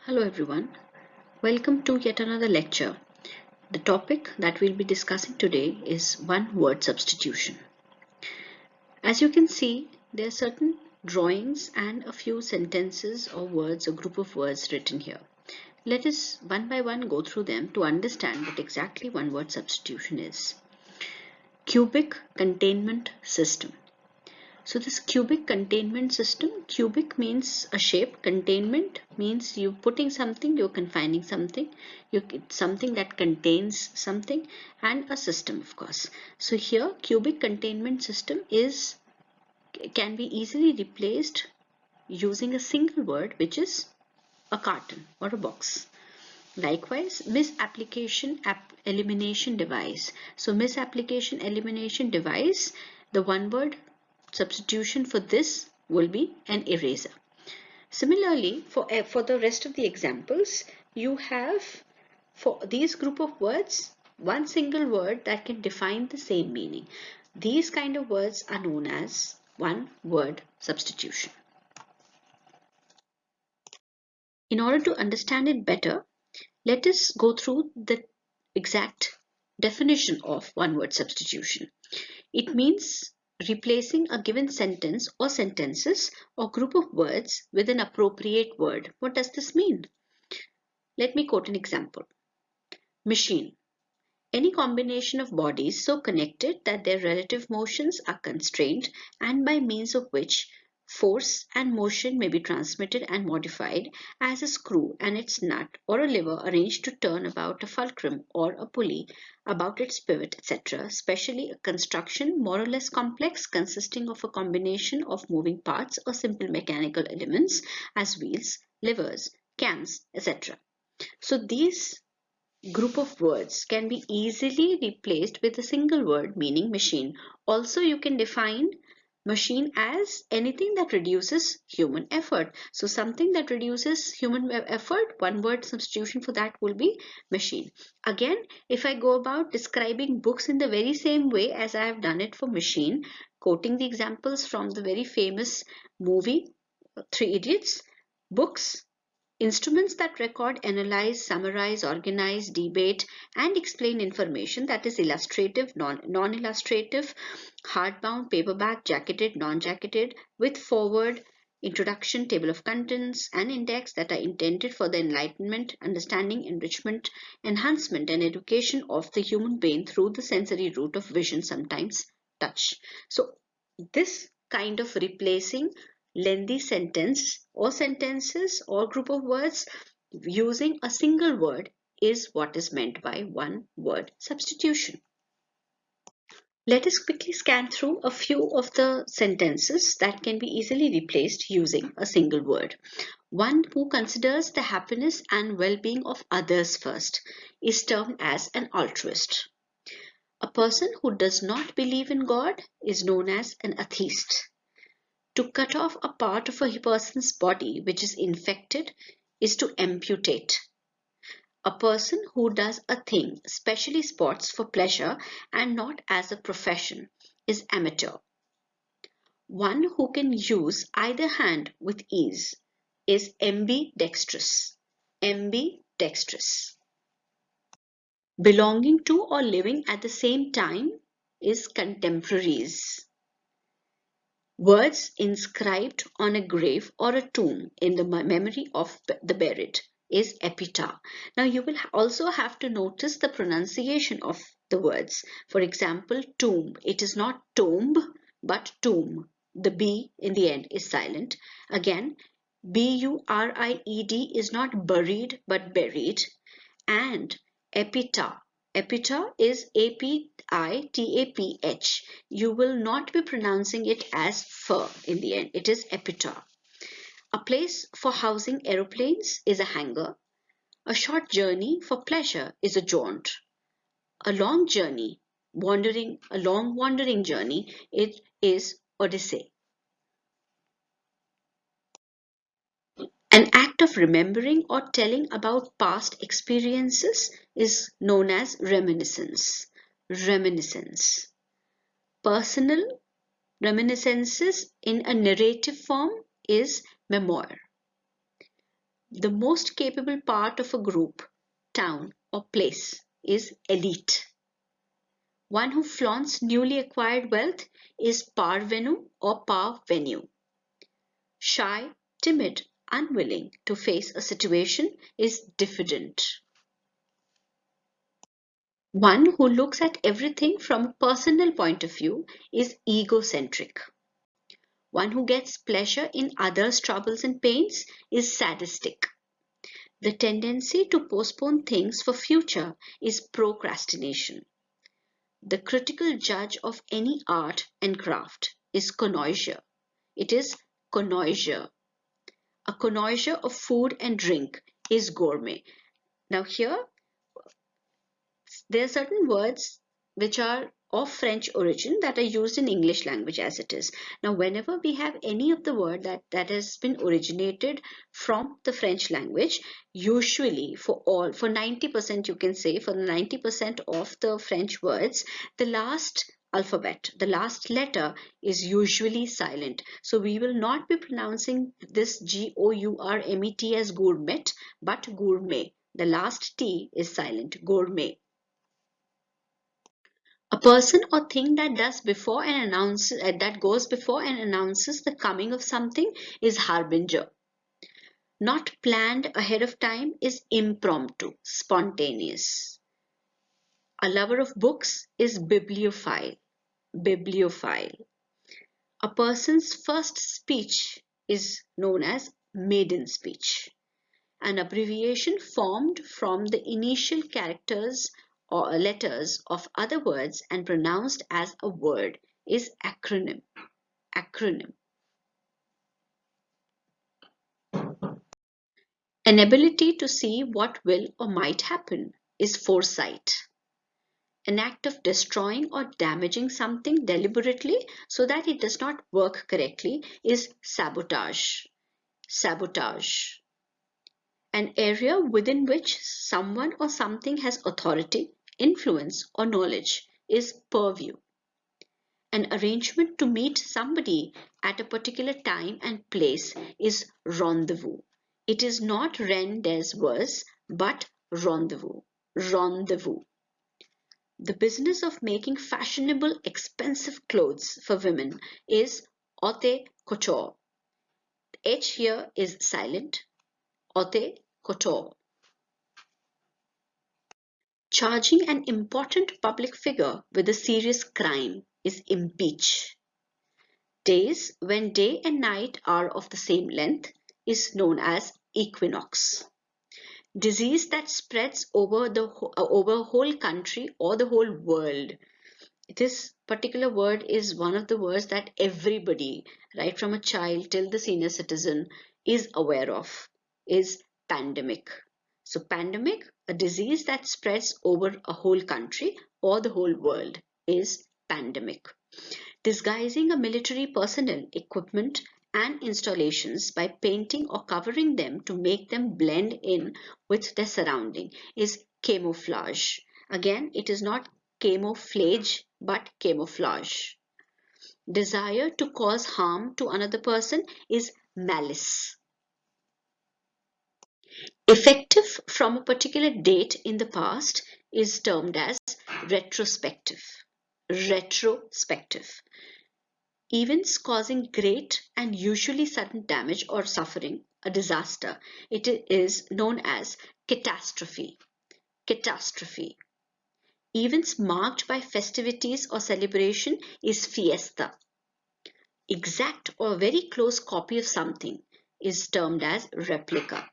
Hello everyone, welcome to yet another lecture. The topic that we'll be discussing today is one word substitution. As you can see, there are certain drawings and a few sentences or words, a group of words written here. Let us one by one go through them to understand what exactly one word substitution is. Cubic containment system. So this cubic containment system, cubic means a shape, containment means you're putting something, you're confining something, something that contains something, and a system, of course. So here cubic containment system can be easily replaced using a single word, which is a carton or a box. Likewise, misapplication elimination device. So misapplication elimination device, the one word substitution for this will be an eraser. Similarly, for the rest of the examples, you have for these group of words, one single word that can define the same meaning. These kind of words are known as one word substitution. In order to understand it better, let us go through the exact definition of one word substitution. It means replacing a given sentence or sentences or group of words with an appropriate word. What does this mean? Let me quote an example. Machine. Any combination of bodies so connected that their relative motions are constrained and by means of which force and motion may be transmitted and modified, as a screw and its nut or a lever arranged to turn about a fulcrum or a pulley about its pivot, etc. Especially a construction more or less complex consisting of a combination of moving parts or simple mechanical elements as wheels, levers, cams, etc. So these group of words can be easily replaced with a single word meaning machine. Also, you can define machine as anything that reduces human effort. So something that reduces human effort, one word substitution for that will be machine. Again, if I go about describing books in the very same way as I have done it for machine, quoting the examples from the very famous movie Three Idiots, books, instruments that record, analyze, summarize, organize, debate, and explain information that is illustrative, non-illustrative, hardbound, paperback, jacketed, non-jacketed, with forward, introduction, table of contents, and index that are intended for the enlightenment, understanding, enrichment, enhancement, and education of the human brain through the sensory route of vision, sometimes touch. So this kind of replacing lengthy sentence or sentences or group of words using a single word is what is meant by one word substitution. Let us quickly scan through a few of the sentences that can be easily replaced using a single word. One who considers the happiness and well-being of others first is termed as an altruist. A person who does not believe in God is known as an atheist. To cut off a part of a person's body which is infected is to amputate. A person who does a thing, especially sports, for pleasure and not as a profession is amateur. One who can use either hand with ease is ambidextrous. Ambidextrous. Belonging to or living at the same time is contemporaries. Words inscribed on a grave or a tomb in the memory of the buried is epitaph. Now you will also have to notice the pronunciation of the words. For example, tomb. It is not tomb but tomb. The B in the end is silent. Again, B-U-R-I-E-D is not buried but buried. And epitaph. Epitaph is A-P-I-T-A-P-H. You will not be pronouncing it as fur in the end. It is epitaph. A place for housing aeroplanes is a hangar. A short journey for pleasure is a jaunt. A long journey, a long wandering journey, it is Odyssey. An act of remembering or telling about past experiences is known as reminiscence. Reminiscence. Personal reminiscences in a narrative form is memoir. The most capable part of a group, town, or place is elite. One who flaunts newly acquired wealth is parvenu or parvenu. Shy, timid, unwilling to face a situation is diffident. One who looks at everything from a personal point of view is egocentric. One who gets pleasure in others' troubles and pains is sadistic. The tendency to postpone things for future is procrastination. The critical judge of any art and craft is connoisseur. It is connoisseur. A connoisseur of food and drink is gourmet. Now here, there are certain words which are of French origin that are used in English language as it is. Now, whenever we have any of the word that has been originated from the French language, usually for 90%, you can say, for 90% of the French words, the last alphabet, the last letter is usually silent. So we will not be pronouncing this G-O-U-R-M-E-T as gourmet, but gourmet. The last T is silent, gourmet. A person or thing that goes before and announces the coming of something is harbinger. Not planned ahead of time is impromptu, spontaneous. A lover of books is bibliophile, bibliophile. A person's first speech is known as maiden speech. An abbreviation formed from the initial characters or letters of other words and pronounced as a word is acronym. Acronym. An ability to see what will or might happen is foresight. An act of destroying or damaging something deliberately so that it does not work correctly is sabotage. Sabotage. An area within which someone or something has authority, influence, or knowledge is purview. An arrangement to meet somebody at a particular time and place is rendezvous. It is not rendezvous, but rendezvous. Rendezvous. The business of making fashionable, expensive clothes for women is haute couture. H here is silent. Haute couture. Charging an important public figure with a serious crime is impeach. Days when day and night are of the same length is known as equinox. Disease that spreads over a whole country or the whole world. This particular word is one of the words that everybody, right from a child till the senior citizen, is aware of, is pandemic. So pandemic, a disease that spreads over a whole country or the whole world, is pandemic. Disguising a military personnel, equipment, and installations by painting or covering them to make them blend in with their surrounding is camouflage. Again, it is not camouflage but camouflage. Desire to cause harm to another person is malice. Effective from a particular date in the past is termed as retrospective. Retrospective. Events causing great and usually sudden damage or suffering, a disaster, it is known as catastrophe. Catastrophe. Events marked by festivities or celebration is fiesta. Exact or very close copy of something is termed as replica.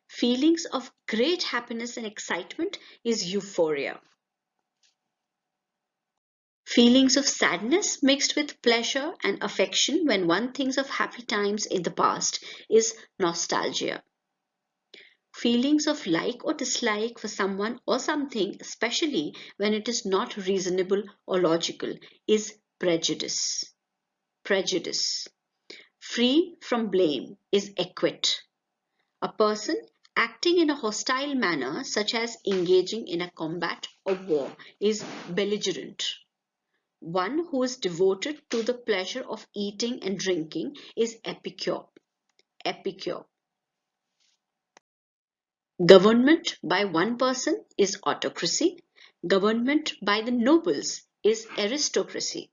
Feelings of great happiness and excitement is euphoria. Feelings of sadness mixed with pleasure and affection when one thinks of happy times in the past is nostalgia. Feelings of like or dislike for someone or something, especially when it is not reasonable or logical, is prejudice. Prejudice. Free from blame is acquit. A person acting in a hostile manner, such as engaging in a combat or war, is belligerent. One who is devoted to the pleasure of eating and drinking is epicure. Epicure. Government by one person is autocracy. Government by the nobles is aristocracy.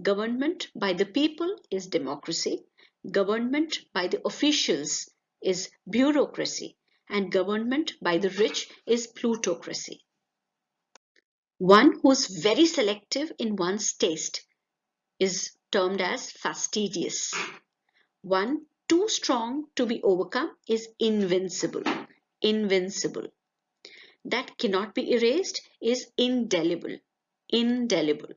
Government by the people is democracy. Government by the officials is bureaucracy. And government by the rich is plutocracy. One who's very selective in one's taste is termed as fastidious. One too strong to be overcome is invincible. Invincible. That cannot be erased is indelible. Indelible.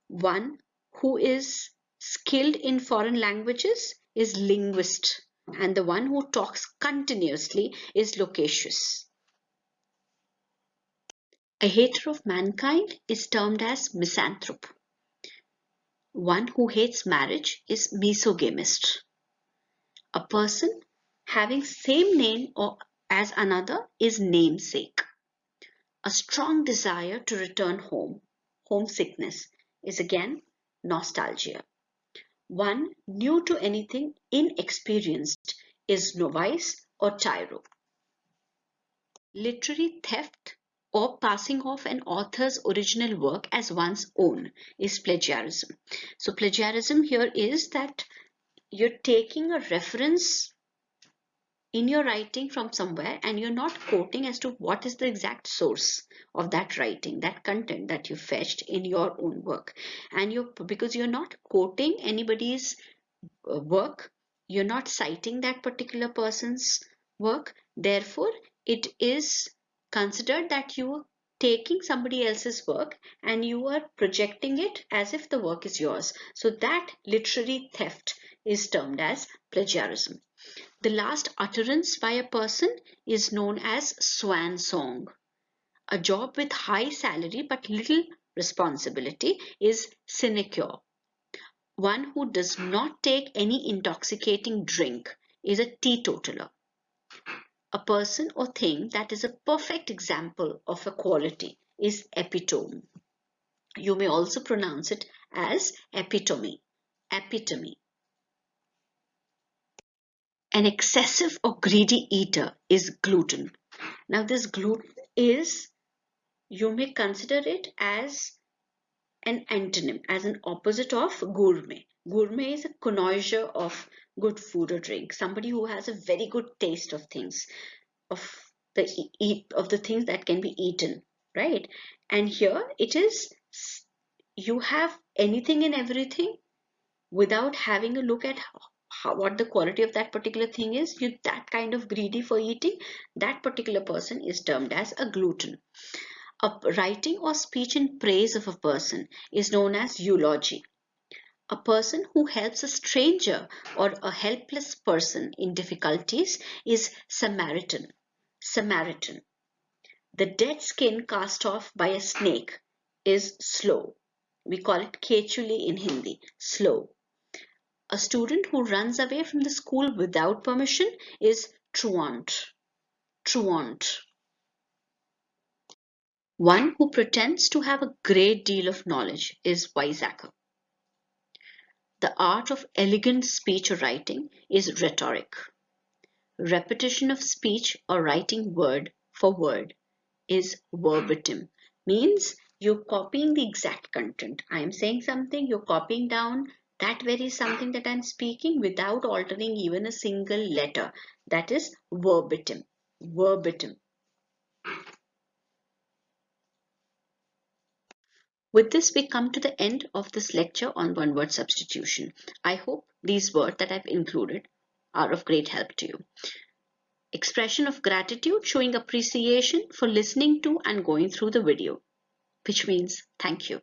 One who is skilled in foreign languages is linguist, and the one who talks continuously is loquacious. A hater of mankind is termed as misanthrope. One who hates marriage is mesogamist. A person having same name or as another is namesake. A strong desire to return home, homesickness, is again nostalgia. One new to anything, inexperienced, is novice or tyro. Literary theft or passing off an author's original work as one's own is plagiarism. So plagiarism here is that you're taking a reference in your writing from somewhere and you're not quoting as to what is the exact source of that writing, that content that you fetched in your own work. And because you're not quoting anybody's work, you're not citing that particular person's work, therefore it is considered that you are taking somebody else's work and you are projecting it as if the work is yours. So that literary theft is termed as plagiarism. The last utterance by a person is known as swan song. A job with high salary but little responsibility is sinecure. One who does not take any intoxicating drink is a teetotaler. A person or thing that is a perfect example of a quality is epitome. You may also pronounce it as epitome. Epitome. An excessive or greedy eater is gluten. Now this gluten is, you may consider it as an antonym, as an opposite of gourmet. Gourmet is a connoisseur of good food or drink, somebody who has a very good taste of things, of the things that can be eaten, right? And here it is, you have anything and everything without having a look at what the quality of that particular thing is. You that kind of greedy for eating, that particular person is termed as a glutton. A writing or speech in praise of a person is known as eulogy. A person who helps a stranger or a helpless person in difficulties is Samaritan. Samaritan. The dead skin cast off by a snake is slow. We call it kechuli in Hindi, slow. A student who runs away from the school without permission is truant. Truant. One who pretends to have a great deal of knowledge is wiseacre. The art of elegant speech or writing is rhetoric. Repetition of speech or writing word for word is verbatim. Means you're copying the exact content. I am saying something, you're copying down that very something that I'm speaking without altering even a single letter. That is verbatim. Verbatim. With this, we come to the end of this lecture on one word substitution. I hope these words that I've included are of great help to you. Expression of gratitude, showing appreciation for listening to and going through the video, which means thank you.